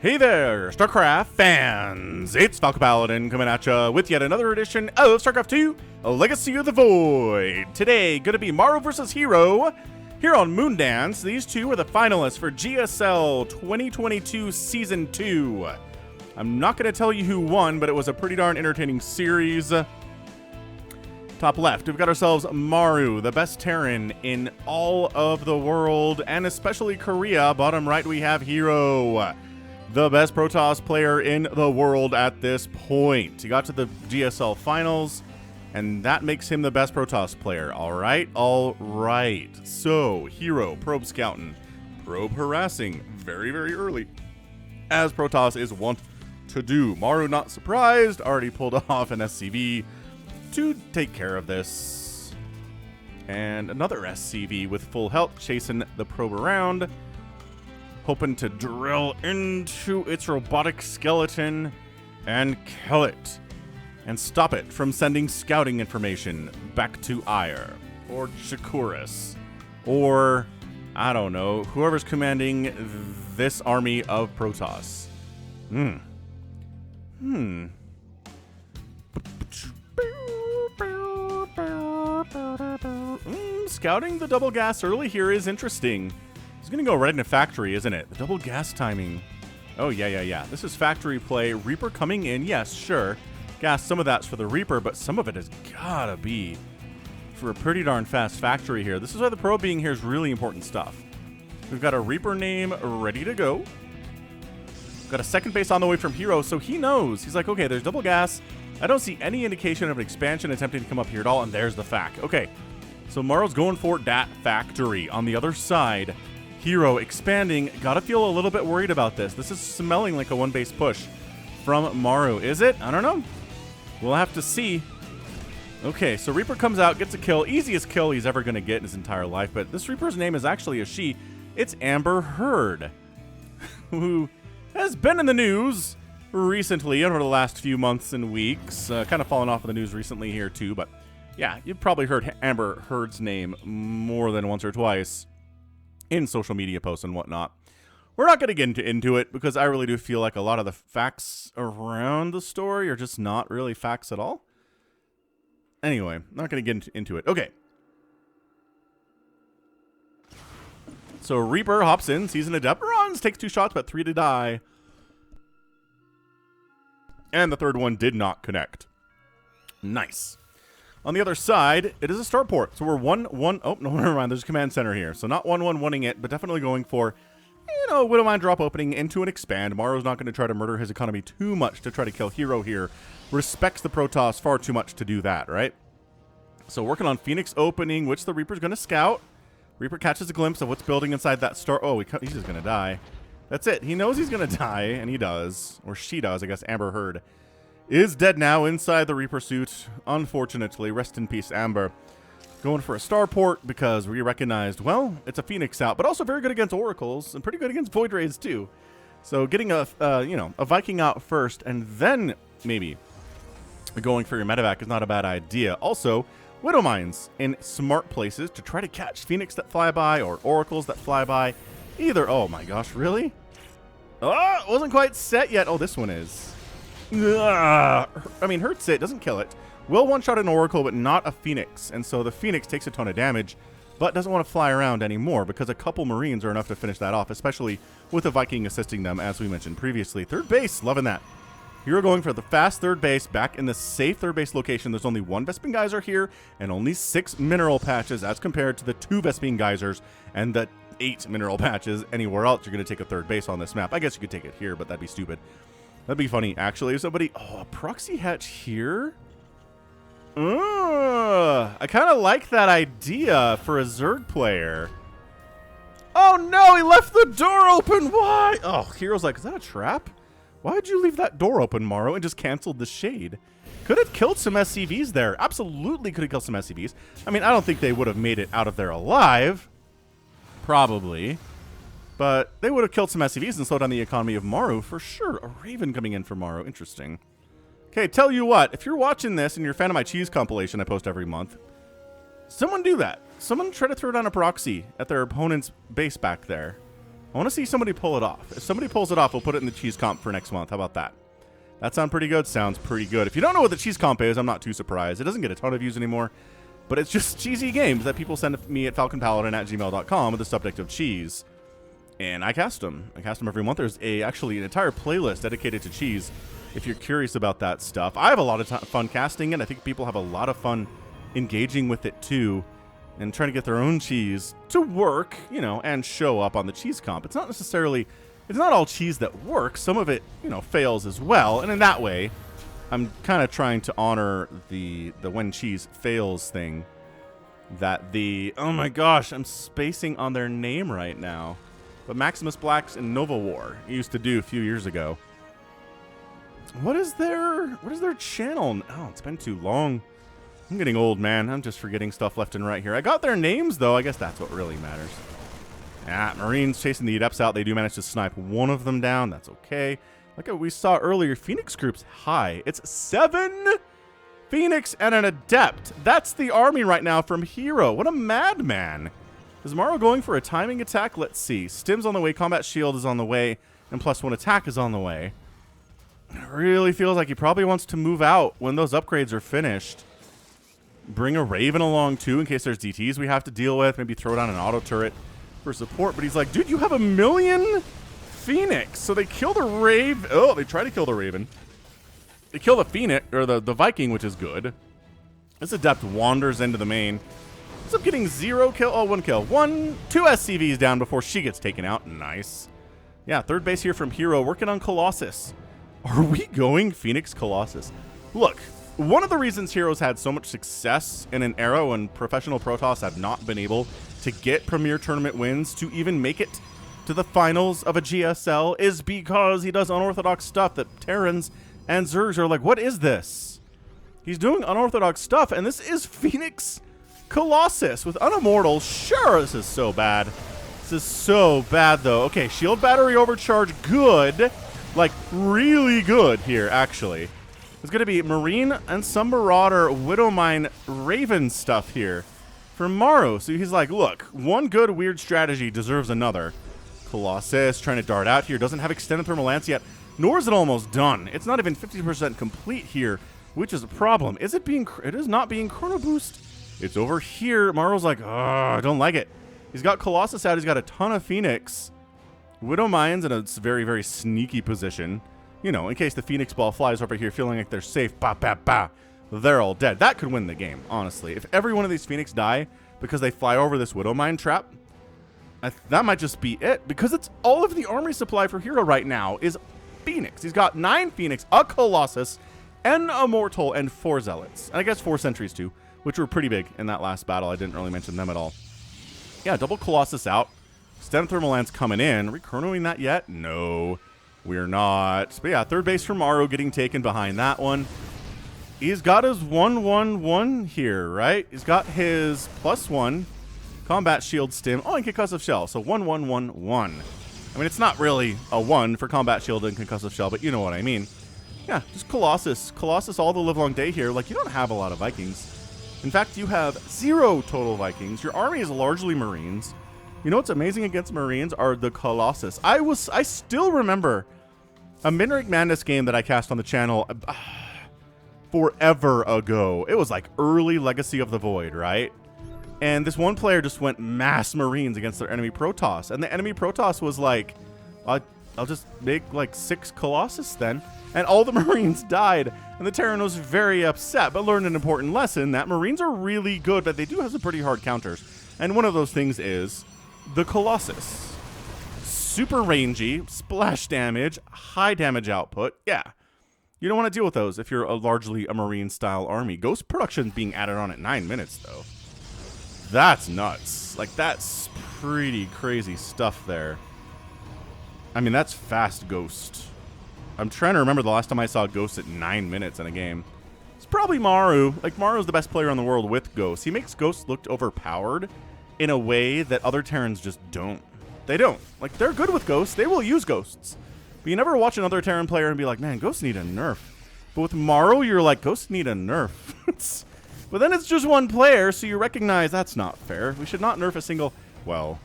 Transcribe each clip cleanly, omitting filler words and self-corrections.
Hey there, StarCraft fans! It's Falcon Paladin coming at ya with yet another edition of StarCraft 2, Legacy of the Void. Today, gonna be Maru versus herO here on Moondance. These two are the finalists for GSL 2022 Season 2. I'm not gonna tell you who won, but it was a pretty darn entertaining series. Top left, we've got ourselves Maru, the best Terran in all of the world, and especially Korea. Bottom right, we have herO, the best Protoss player in the world at this point. He got to the GSL finals, and that makes him the best Protoss player. All right. So, herO, probe scouting, probe harassing, very, very early, as Protoss is wont to do. Maru, not surprised, already pulled off an SCV to take care of this. And another SCV with full health, chasing the probe around, hoping to drill into its robotic skeleton and kill it, and stop it from sending scouting information back to Ire, or Shakuris, or, I don't know, whoever's commanding this army of Protoss. Scouting the double gas early here is interesting. It's going to go right into factory, isn't it? The double gas timing. Oh, yeah. This is factory play. Reaper coming in. Yes, sure. Gas, some of that's for the Reaper, but some of it has got to be for a pretty darn fast factory here. This is why the probe being here is really important stuff. We've got a Reaper name ready to go. We've got a second base on the way from herO, so he knows. He's like, okay, there's double gas. I don't see any indication of an expansion attempting to come up here at all, and there's the fact. Okay, so Maru's going for that factory. On the other side, herO expanding. Gotta feel a little bit worried about this. This is smelling like a one-base push from Maru. Is it? I don't know. We'll have to see. Okay, so Reaper comes out, gets a kill. Easiest kill he's ever going to get in his entire life. But this Reaper's name is actually a she. It's herO, who has been in the news recently over the last few months and weeks. Kind of fallen off of the news recently here too. But yeah, you've probably heard herO's name more than once or twice in social media posts and whatnot. We're not going to get into it because I really do feel like a lot of the facts around the story are just not really facts at all. Anyway, not going to get into it. Okay. So Reaper hops in, sees an adept, runs, takes 2 shots, but 3 to die. And the third one did not connect. Nice. On the other side, it is a starport. So we're 1-1. Oh, no, never mind. There's a command center here. So not 1-1-1ing it, but definitely going for, Widow Mine drop opening into an expand. Maru's not going to try to murder his economy too much to try to kill herO here. Respects the Protoss far too much to do that, right? So working on Phoenix opening, which the Reaper's going to scout. Reaper catches a glimpse of what's building inside that star. Oh, he's just going to die. That's it. He knows he's going to die, and he does. Or she does, I guess. herO is dead now inside the Reaper suit. Unfortunately, rest in peace, Amber. Going for a starport because we recognized, well, it's a Phoenix out, but also very good against Oracles and pretty good against Void Rays too. So getting a Viking out first and then maybe going for your medevac is not a bad idea. Also, Widow Mines in smart places to try to catch Phoenix that fly by or Oracles that fly by. Either. Oh my gosh, really? Oh, it wasn't quite set yet. Oh, this one is. I mean, hurts it, doesn't kill it. Will one-shot an Oracle, but not a Phoenix. And so the Phoenix takes a ton of damage, but doesn't want to fly around anymore because a couple Marines are enough to finish that off, especially with a Viking assisting them, as we mentioned previously. Third base, loving that. herO going for the fast third base, back in the safe third base location. There's only 1 Vespene Geyser here, and only 6 mineral patches as compared to the 2 Vespene Geysers and the 8 mineral patches anywhere else. You're going to take a third base on this map. I guess you could take it here, but that'd be stupid. That'd be funny, actually. If somebody... Oh, a proxy hatch here? I kind of like that idea for a Zerg player. Oh, no! He left the door open! Why? Oh, herO's like, is that a trap? Why'd you leave that door open, Maru, and just canceled the shade? Could have killed some SCVs there. Absolutely could have killed some SCVs. I mean, I don't think they would have made it out of there alive. Probably. But they would have killed some SCVs and slowed down the economy of Maru for sure. A Raven coming in for Maru. Interesting. Okay, tell you what. If you're watching this and you're a fan of my cheese compilation I post every month, someone do that. Someone try to throw down a proxy at their opponent's base back there. I want to see somebody pull it off. If somebody pulls it off, we'll put it in the cheese comp for next month. How about that? That sound pretty good? Sounds pretty good. If you don't know what the cheese comp is, I'm not too surprised. It doesn't get a ton of views anymore, but it's just cheesy games that people send me at falconpaladin@gmail.com with the subject of cheese. And I cast them. I cast them every month. There's actually an entire playlist dedicated to cheese if you're curious about that stuff. I have a lot of fun casting it. I think people have a lot of fun engaging with it too and trying to get their own cheese to work, you know, and show up on the cheese comp. It's not necessarily, it's not all cheese that works. Some of it, you know, fails as well. And in that way, I'm kind of trying to honor the when cheese fails thing. That oh my gosh, I'm spacing on their name right now. But Maximus Blacks and Nova War used to do a few years ago. What is their channel? Oh, it's been too long. I'm getting old, man. I'm just forgetting stuff left and right here. I got their names, though. I guess that's what really matters. Marines chasing the Adepts out. They do manage to snipe one of them down. That's okay. Like we saw earlier, Phoenix group's high. It's 7 Phoenix and an Adept. That's the army right now from herO. What a madman. Is Maru going for a timing attack? Let's see. Stim's on the way. Combat Shield is on the way. And +1 attack is on the way. It really feels like he probably wants to move out when those upgrades are finished. Bring a Raven along, too, in case there's DTs we have to deal with. Maybe throw down an auto turret for support. But he's like, dude, you have 1,000,000 Phoenix. So they kill the Raven. Oh, they try to kill the Raven. They kill the Phoenix, or the Viking, which is good. This Adept wanders into the main. Ends up getting 0 kill. Oh, 1 kill. 2 SCVs down before she gets taken out. Nice. Yeah, third base here from herO, working on Colossus. Are we going Phoenix Colossus? Look, one of the reasons herO's had so much success in an era when professional Protoss have not been able to get premier tournament wins to even make it to the finals of a GSL is because he does unorthodox stuff that Terrans and Zergs are like, what is this? He's doing unorthodox stuff, and this is Phoenix Colossus with Unimmortal. Sure, this is so bad. This is so bad, though. Okay, shield battery overcharge, good. Like, really good here, actually. It's going to be Marine and some Marauder Widowmine Raven stuff here from Maru. So he's like, look, one good weird strategy deserves another. Colossus trying to dart out here. Doesn't have extended thermal lance yet, nor is it almost done. It's not even 50% complete here, which is a problem. Is it being... It is not being chrono boost. It's over here. Maru's like, oh, I don't like it. He's got Colossus out. He's got a ton of Phoenix. Widowmine's in a very, very sneaky position. You know, in case the Phoenix ball flies over here feeling like they're safe. Ba, ba, ba. They're all dead. That could win the game, honestly. If every one of these Phoenix die because they fly over this Widowmine trap, that might just be it. Because it's all of the armory supply for herO right now is Phoenix. He's got 9 Phoenix, a Colossus, an Immortal, and 4 Zealots. And I guess 4 Sentries, too, which were pretty big in that last battle. I didn't really mention them at all. Yeah, double Colossus out. Extended thermal lance coming in. Are we chronoing that yet? No, we're not. But yeah, third base for Maru getting taken behind that one. He's got his 1/1/1 here, right? He's got his +1 combat shield stim. Oh, and concussive shell. So 1/1/1/1. I mean, it's not really a 1 for combat shield and concussive shell, but you know what I mean. Yeah, just Colossus. Colossus all the livelong day here. Like, you don't have a lot of Vikings. In fact, you have 0 total Vikings. Your army is largely Marines. You know what's amazing against Marines are the Colossus. I still remember a Midnight Madness game that I cast on the channel forever ago. It was like early Legacy of the Void, right? And this one player just went mass Marines against their enemy Protoss. And the enemy Protoss was like, I'll just make like 6 Colossus then. And all the Marines died. And the Terran was very upset, but learned an important lesson that Marines are really good, but they do have some pretty hard counters. And one of those things is the Colossus. Super rangy, splash damage, high damage output. Yeah. You don't want to deal with those if you're largely a Marine-style army. Ghost production being added on at 9 minutes, though. That's nuts. Like, that's pretty crazy stuff there. I mean, that's fast Ghost. I'm trying to remember the last time I saw Ghost at 9 minutes in a game. It's probably Maru. Like, Maru's the best player in the world with Ghost. He makes Ghost look overpowered in a way that other Terrans just don't. They don't. Like, they're good with Ghosts. They will use Ghosts. But you never watch another Terran player and be like, man, Ghosts need a nerf. But with Maru, you're like, Ghosts need a nerf. But then it's just one player, so you recognize that's not fair. We should not nerf a single... Well,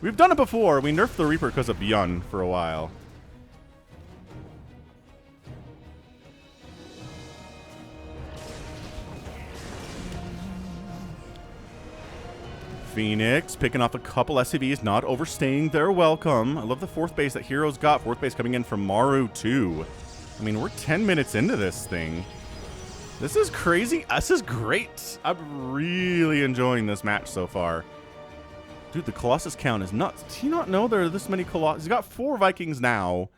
We've done it before. We nerfed the Reaper because of Byun for a while. Phoenix picking off a couple SCVs, not overstaying their welcome. I love the fourth base that herO's got. Fourth base coming in from Maru, too. I mean, we're 10 minutes into this thing. This is crazy. This is great. I'm really enjoying this match so far. Dude, the Colossus count is nuts. Does he not know there are this many Colossus? He's got 4 Vikings now,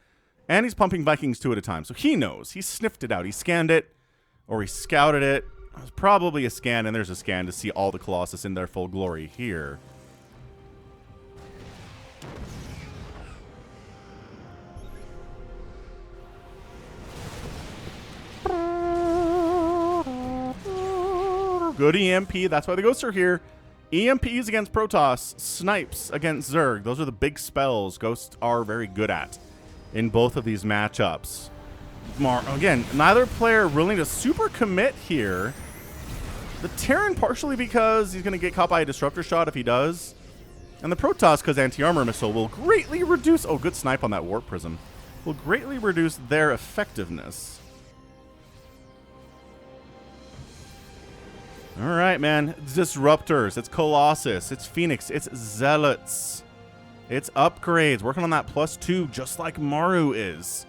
and he's pumping Vikings 2 at a time. So he knows. He sniffed it out. He scanned it, or he scouted it. It was probably a scan, and there's a scan to see all the Colossus in their full glory here. Good EMP. That's why the Ghosts are here. EMPs against Protoss. Snipes against Zerg. Those are the big spells Ghosts are very good at in both of these matchups. Again, neither player willing to super commit here. The Terran partially because he's going to get caught by a Disruptor shot if he does. And the Protoss, because anti-armor missile will greatly reduce... Oh, good snipe on that Warp Prism. Will greatly reduce their effectiveness. All right, man. It's Disruptors. It's Colossus. It's Phoenix. It's Zealots. It's upgrades. Working on that +2 just like Maru is.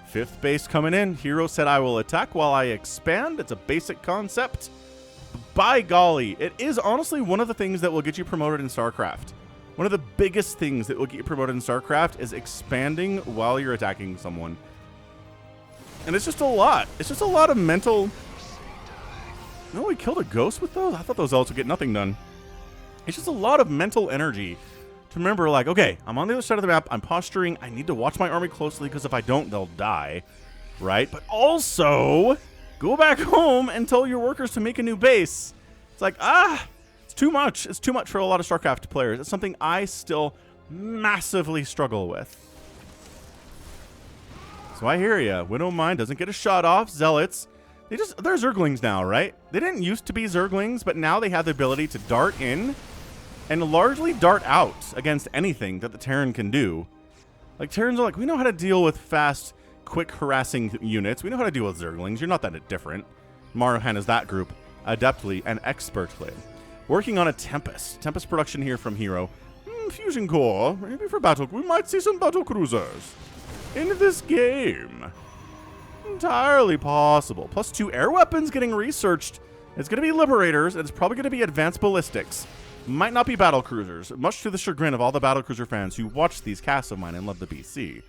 Fifth base coming in. herO said, I will attack while I expand. It's a basic concept. By golly, it is honestly one of the things that will get you promoted in StarCraft. One of the biggest things that will get you promoted in StarCraft is expanding while you're attacking someone. And it's just a lot. It's just a lot of mental... No, we killed a Ghost with those? I thought those ults would get nothing done. It's just a lot of mental energy to remember, like, okay, I'm on the other side of the map. I'm posturing. I need to watch my army closely because if I don't, they'll die. Right? But also... go back home and tell your workers to make a new base. It's like, it's too much. It's too much for a lot of StarCraft players. It's something I still massively struggle with. So I hear ya. Widowmine doesn't get a shot off. Zealots, they're Zerglings now, right? They didn't used to be Zerglings, but now they have the ability to dart in and largely dart out against anything that the Terran can do. Like, Terrans are like, we know how to deal with fast, quick harassing units. We know how to deal with Zerglings. You're not that different. Maru handles that group adeptly and expertly. Working on a Tempest. Tempest production here from herO. Fusion core. Maybe for battle. We might see some battle cruisers in this game. Entirely possible. +2 air weapons getting researched. It's going to be Liberators. It's probably going to be advanced ballistics. Might not be battle cruisers. Much to the chagrin of all the battle cruiser fans who watch these casts of mine and love the BC.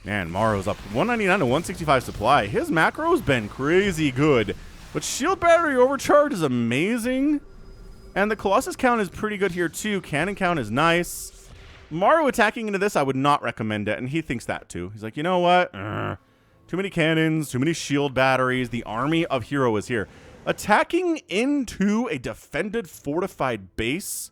Man, Maru's up 199 to 165 supply. His macro's been crazy good. But shield battery overcharge is amazing. And the Colossus count is pretty good here too. Cannon count is nice. Maru attacking into this, I would not recommend it. And he thinks that too. He's like, you know what? Too many cannons, too many shield batteries. The army of herO is here. Attacking into a defended, fortified base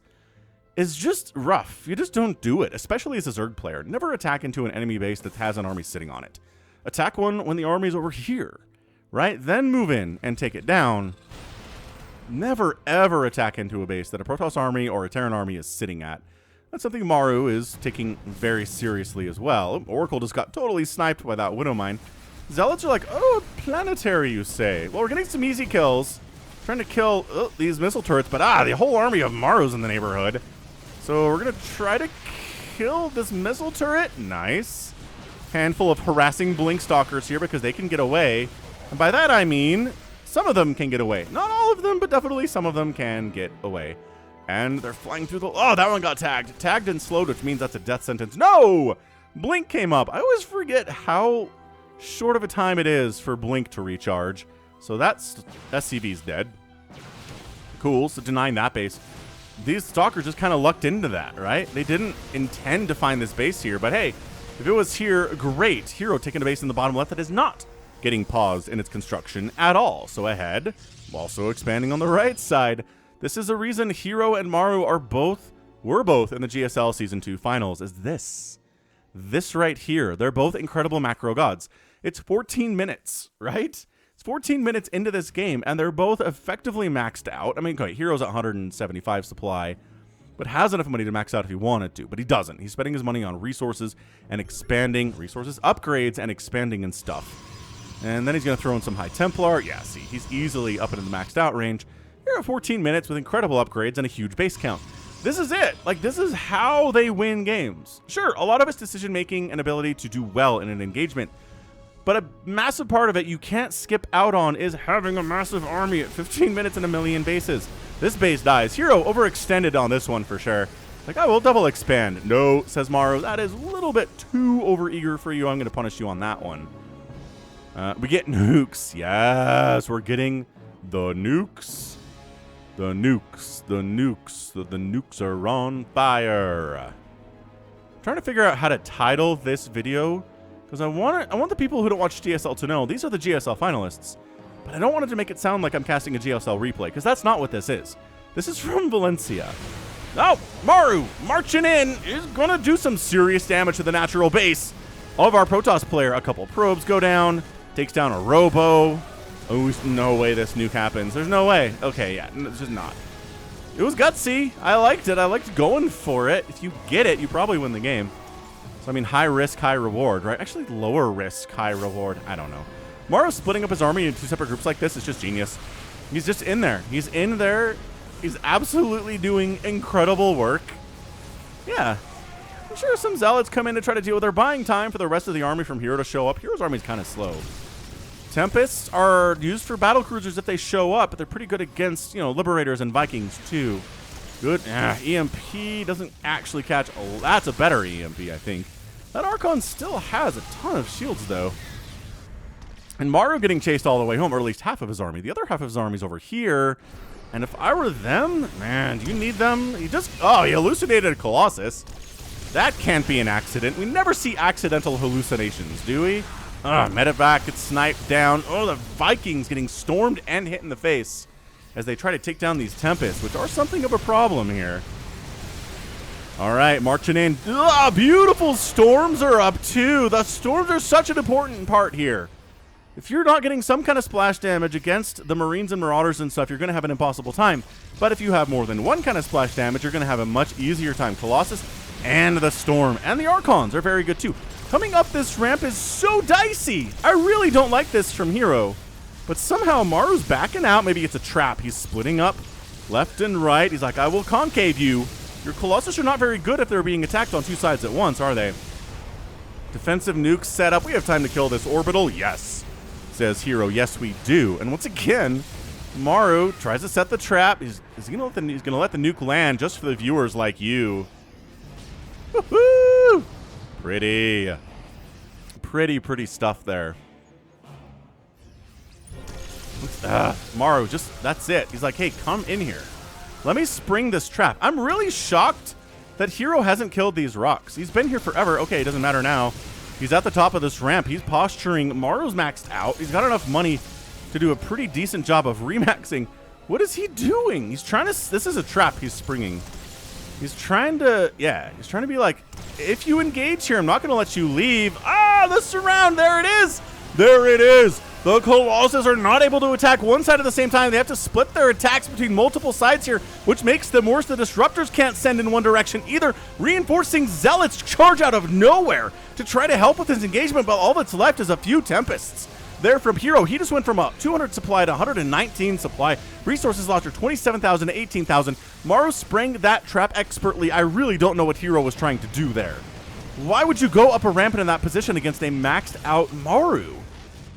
is just rough. You just don't do it, especially as a Zerg player. Never attack into an enemy base that has an army sitting on it. Attack one when the army's over here, right? Then move in and take it down. Never, ever attack into a base that a Protoss army or a Terran army is sitting at. That's something Maru is taking very seriously as well. Oracle just got totally sniped by that Widowmine. Zealots are like, oh, planetary, you say? Well, we're getting some easy kills. Trying to kill these missile turrets, but the whole army of Maru's in the neighborhood. So we're going to try to kill this missile turret. Nice. Handful of harassing Blink Stalkers here because they can get away. And by that I mean, some of them can get away. Not all of them, but definitely some of them can get away. And they're flying through the... Oh, that one got tagged. Tagged and slowed, which means that's a death sentence. No! Blink came up. I always forget how short of a time it is for Blink to recharge. So that's... SCV's dead. Cool, so denying that base. These Stalkers just kind of lucked into that, right? They didn't intend to find this base here, but hey, if it was here, great. herO taking a base in the bottom left that is not getting paused in its construction at all. So ahead, also expanding on the right side. This is a reason herO and Maru were both in the GSL Season 2 finals, is this right here. They're both incredible macro gods. It's 14 minutes, right? It's 14 minutes into this game, and they're both effectively maxed out. I mean, okay, herO's at 175 supply, but has enough money to max out if he wanted to, but he doesn't. He's spending his money on resources and expanding, upgrades and expanding and stuff. And then he's going to throw in some High Templar. Yeah, see, he's easily up into the maxed out range. Here at 14 minutes with incredible upgrades and a huge base count. This is it. Like, this is how they win games. Sure, a lot of it's decision-making and ability to do well in an engagement, but a massive part of it you can't skip out on is having a massive army at 15 minutes and a million bases. This base dies. herO overextended on this one for sure. Like, I will double expand. No, says Maru. That is a little bit too overeager for you. I'm going to punish you on that one. We get nukes. Yes, we're getting the nukes. The nukes. The nukes. The nukes are on fire. I'm trying to figure out how to title this video, because I want the people who don't watch GSL to know these are the GSL finalists. But I don't want it to make it sound like I'm casting a GSL replay, because that's not what this is. This is from Valencia. Oh, Maru marching in is going to do some serious damage to the natural base of our Protoss player. A couple probes go down, takes down a robo. Oh, there's no way this nuke happens. There's no way. Okay, yeah, it's just not. It was gutsy. I liked it. I liked going for it. If you get it, you probably win the game. So, I mean, high risk, high reward, right? Actually, lower risk, high reward. I don't know. Maru splitting up his army into 2 separate groups like this is just genius. He's just in there. He's in there. He's absolutely doing incredible work. Yeah. I'm sure some zealots come in to try to deal with their buying time for the rest of the army from herO to show up. herO's army is kind of slow. Tempests are used for battle cruisers if they show up, but they're pretty good against, you know, Liberators and Vikings too. Good. EMP doesn't actually catch. Oh, that's a better EMP, I think. That Archon still has a ton of shields, though. And Maru getting chased all the way home, or at least half of his army. The other half of his army is over here. And if I were them, man, do you need them? He just, oh, he hallucinated a Colossus. That can't be an accident. We never see accidental hallucinations, do we? Medevac gets sniped down. Oh, the Vikings getting stormed and hit in the face as they try to take down these Tempests, which are something of a problem here. All right, marching in. Beautiful storms are up too. The storms are such an important part here. If you're not getting some kind of splash damage against the Marines and Marauders and stuff, you're going to have an impossible time. But if you have more than one kind of splash damage, you're going to have a much easier time. Colossus and the Storm and the Archons are very good too. Coming up this ramp is so dicey. I really don't like this from herO. But somehow Maru's backing out. Maybe it's a trap. He's splitting up left and right. He's like, I will concave you. Your Colossus are not very good if they're being attacked on 2 sides at once, are they? Defensive nukes set up. We have time to kill this orbital. Yes, says herO. Yes, we do. And once again, Maru tries to set the trap. He's gonna let the nuke land just for the viewers like you. Woohoo! Pretty stuff there. Maru, that's it. He's like, hey, come in here. Let me spring this trap. I'm really shocked that herO hasn't killed these rocks. He's been here forever. Okay, it doesn't matter now. He's at the top of this ramp. He's posturing. Maru's maxed out. He's got enough money to do a pretty decent job of remaxing. What is he doing? He's trying to... This is a trap he's springing. He's trying to... Yeah, he's trying to be like, if you engage here, I'm not going to let you leave. Ah, the surround. There it is. There it is. The Colossus are not able to attack one side at the same time. They have to split their attacks between multiple sides here, which makes them worse. The Disruptors can't send in one direction either. Reinforcing Zealots charge out of nowhere to try to help with his engagement, but all that's left is a few Tempests. There from herO, he just went from a 200 supply to 119 supply. Resources lost are 27,000 to 18,000. Maru sprang that trap expertly. I really don't know what herO was trying to do there. Why would you go up a ramp in that position against a maxed out Maru?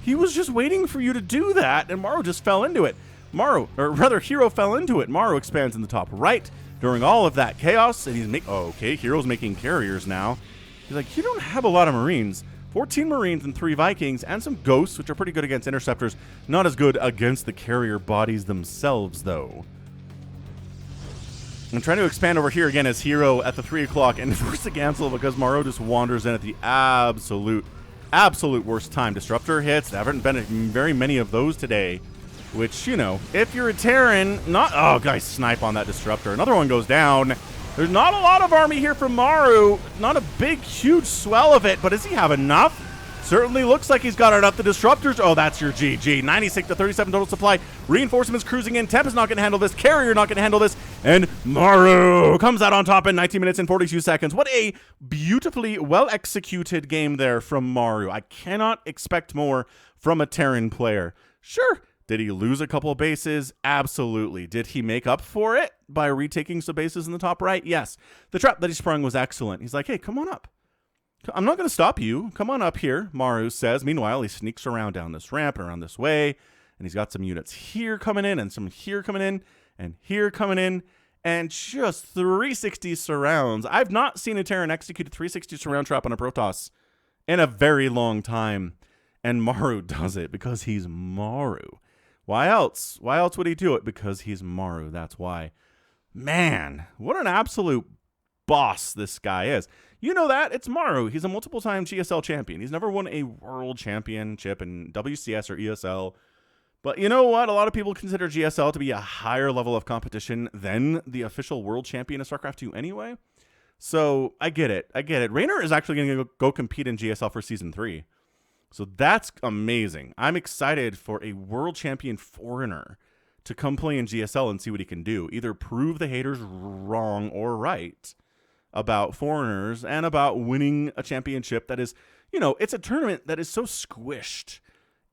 He was just waiting for you to do that, and Maru just fell into it. herO fell into it. Maru expands in the top right during all of that chaos, and he's okay, herO's making carriers now. He's like, you don't have a lot of Marines. 14 Marines and 3 Vikings, and some Ghosts, which are pretty good against Interceptors. Not as good against the carrier bodies themselves, though. I'm trying to expand over here again as herO at the 3 o'clock, and force to cancel because Maru just wanders in at the absolute worst time. Disruptor hits. There haven't been very many of those today, which, you know, if you're a Terran, not... Oh, guys, snipe on that Disruptor. Another one goes down. There's not a lot of army here from Maru. Not a big, huge swell of it, but does he have enough Certainly looks like he's got it up. The disruptors. Oh, that's your GG. 96 to 37 total supply. Reinforcements cruising in. Temp is not going to handle this. Carrier not going to handle this. And Maru comes out on top in 19 minutes and 42 seconds. What a beautifully well-executed game there from Maru. I cannot expect more from a Terran player. Sure. Did he lose a couple of bases? Absolutely. Did he make up for it by retaking some bases in the top right? Yes. The trap that he sprung was excellent. He's like, hey, come on up. I'm not going to stop you. Come on up here, Maru says. Meanwhile, he sneaks around down this ramp and around this way, and he's got some units here coming in and some here coming in and here coming in, and just 360 surrounds. I've not seen a Terran execute a 360 surround trap on a Protoss in a very long time, and Maru does it because he's Maru. Why else? Why else would he do it? Because he's Maru. That's why. Man, what an absolute boss this guy is. You know that. It's Maru. He's a multiple-time GSL champion. He's never won a world championship in WCS or ESL. But you know what? A lot of people consider GSL to be a higher level of competition than the official world champion of StarCraft 2 anyway. So I get it. I get it. Raynor is actually going to go compete in GSL for Season 3. So that's amazing. I'm excited for a world champion foreigner to come play in GSL and see what he can do. Either prove the haters wrong or right about foreigners and about winning a championship that is, you know, it's a tournament that is so squished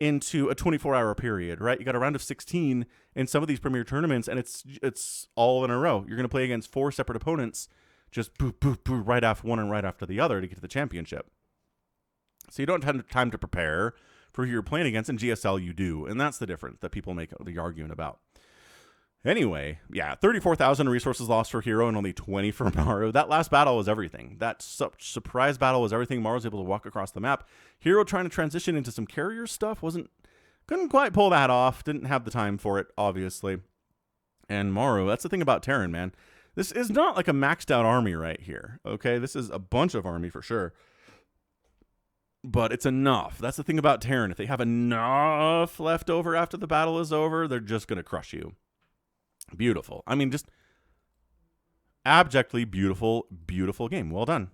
into a 24-hour period, right? You got a round of 16 in some of these premier tournaments, and it's all in a row. You're going to play against 4 separate opponents, just boop, boop, boop, right after one and right after the other to get to the championship. So you don't have time to prepare for who you're playing against. In GSL, you do, and that's the difference that people make the argument about. Anyway, yeah, 34,000 resources lost for herO and only 20 for Maru. That last battle was everything. That surprise battle was everything. Maru was able to walk across the map. herO trying to transition into some carrier stuff couldn't quite pull that off. Didn't have the time for it, obviously. And Maru, that's the thing about Terran, man. This is not like a maxed out army right here, okay? This is a bunch of army for sure. But it's enough. That's the thing about Terran. If they have enough left over after the battle is over, they're just going to crush you. Beautiful. I mean, just abjectly beautiful, beautiful game. Well done.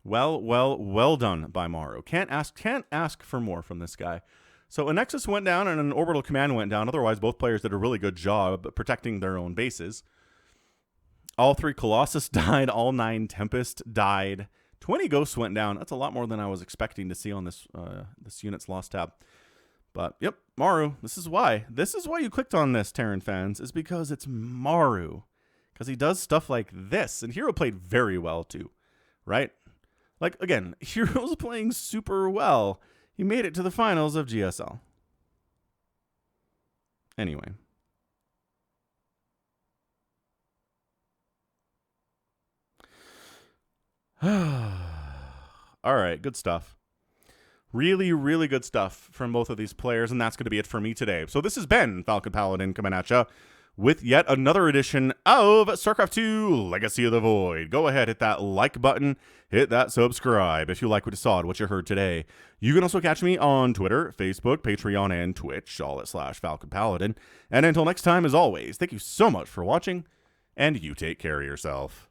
Well done by Maru. Can't ask for more from this guy. So a Nexus went down and an Orbital Command went down. Otherwise, both players did a really good job protecting their own bases. All 3 Colossus died. All 9 Tempest died. 20 Ghosts went down. That's a lot more than I was expecting to see on this unit's loss tab. But, yep, Maru. This is why. This is why you clicked on this, Terran fans, is because it's Maru. Because he does stuff like this. And herO played very well, too. Right? Like, again, herO's playing super well. He made it to the finals of GSL. Anyway. All right, good stuff. Really, really good stuff from both of these players, and that's going to be it for me today. So this has been Falcon Paladin coming at you with yet another edition of StarCraft 2 Legacy of the Void. Go ahead, hit that like button, hit that subscribe if you like what you saw and what you heard today. You can also catch me on Twitter, Facebook, Patreon, and Twitch, all at /Falcon Paladin. And until next time, as always, thank you so much for watching, and you take care of yourself.